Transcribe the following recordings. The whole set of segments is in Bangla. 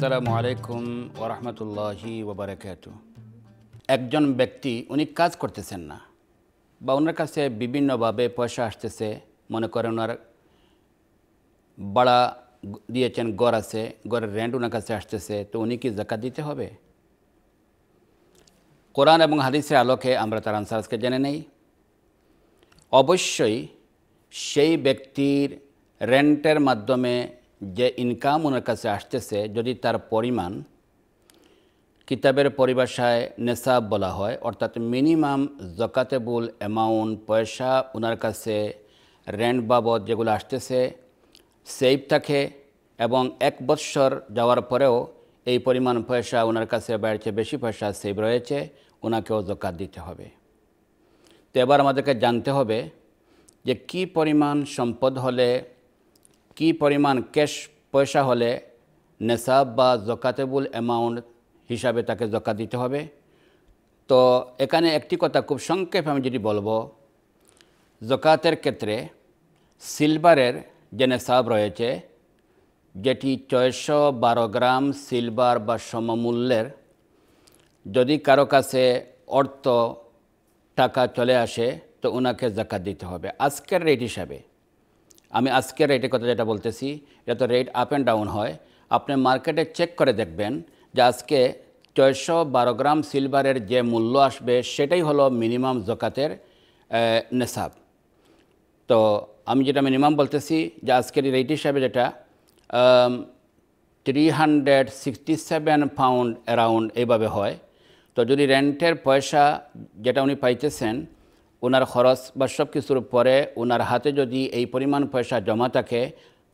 আসসালামু আলাইকুম ওয়া রাহমাতুল্লাহি ওয়া বারাকাতুহু। একজন ব্যক্তি উনি কাজ করতেছেন না বা ওনার কাছে বিভিন্নভাবে পয়সা আসতেছে, মনে করেন ওনার ভাড়া দিয়েছেন, ঘর আছে, ঘরের রেন্ট ওনার কাছে আসতেছে, তো উনি কি যাকাত দিতে হবে? কোরআন এবং হাদিসের আলোকে আমরা তার আনসার আজকে জেনে নেই। অবশ্যই সেই ব্যক্তির রেন্টের মাধ্যমে যে ইনকাম ওনার কাছে আসতেছে, যদি তার পরিমাণ কিতাবের পরিভাষায় নেসাব বলা হয়, অর্থাৎ মিনিমাম যাকাতেবল অ্যামাউন্ট পয়সা ওনার কাছে রেন্ট বাবদ যেগুলো আসতেছে সেভ থাকে এবং 1 বৎসর যাওয়ার পরেও এই পরিমাণ পয়সা ওনার কাছে বাইরের চেয়ে বেশি পয়সা সেভ রয়েছে, ওনাকেও যাকাত দিতে হবে। তো এবার আমাদেরকে জানতে হবে যে কি পরিমাণ সম্পদ হলে, কি পরিমাণ ক্যাশ পয়সা হলে নেসাব বা যাকাতেবল অ্যামাউন্ট হিসাবে তাকে যাকাত দিতে হবে। তো এখানে একটি কথা খুব সংক্ষেপে আমি যদি বলবো, যাকাতের ক্ষেত্রে সিলভারের যে নেসাব রয়েছে, যেটি 612 গ্রাম সিলভার বা সমমূল্যের, যদি কারো কাছে অর্থ টাকা চলে আসে তো ওনাকে যাকাত দিতে হবে আজকের রেট হিসাবে। আমি আজকের রেটের কথা যেটা বলতেছি, এটা তো রেট আপ অ্যান্ড ডাউন হয়। আপনি মার্কেটে চেক করে দেখবেন যে আজকে 612 গ্রাম সিলভারের যে মূল্য আসবে সেটাই হলো মিনিমাম যাকাতের নেসাব। তো আমি যেটা মিনিমাম বলতেছি যে আজকের রেট হিসাবে যেটা 367 পাউন্ড অ্যারাউন্ড এইভাবে হয়। তো যদি রেন্টের পয়সা যেটা উনি পাইতেছেন, ওনার খরচ বা সব কিছুর পরে ওনার হাতে যদি এই পরিমাণ পয়সা জমা থাকে,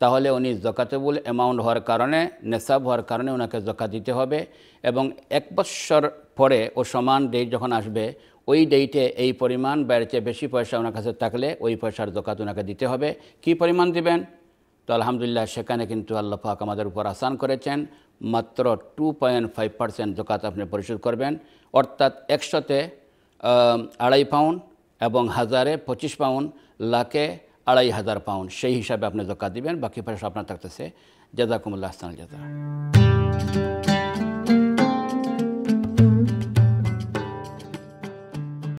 তাহলে উনি যাকাতেবল অ্যামাউন্ট হওয়ার কারণে, নেসাব হওয়ার কারণে ওনাকে যাকাত দিতে হবে। এবং 1 বৎসর পরে ও সমান ডেট যখন আসবে, ওই ডেটে এই পরিমাণ বাইরের চেয়ে বেশি পয়সা ওনার কাছে থাকলে ওই পয়সার যাকাত ওনাকে দিতে হবে। কি পরিমাণ দিবেন? তো আলহামদুলিল্লাহ সেখানে কিন্তু আল্লাহ পাক আমাদের উপর আসান করেছেন। মাত্র 2.5% যাকাত আপনি পরিশোধ করবেন, অর্থাৎ 100-তে 2.5 পাউন্ড এবং 1000-এ 25 পাউন্ড, লাখে 2500 পাউন্ড, সেই হিসাবে আপনি যাকাত দিবেন। বাকি পয়সা আপনার থাকতেছে। জাযাকুমুল্লাহ আহসানুল জাযা।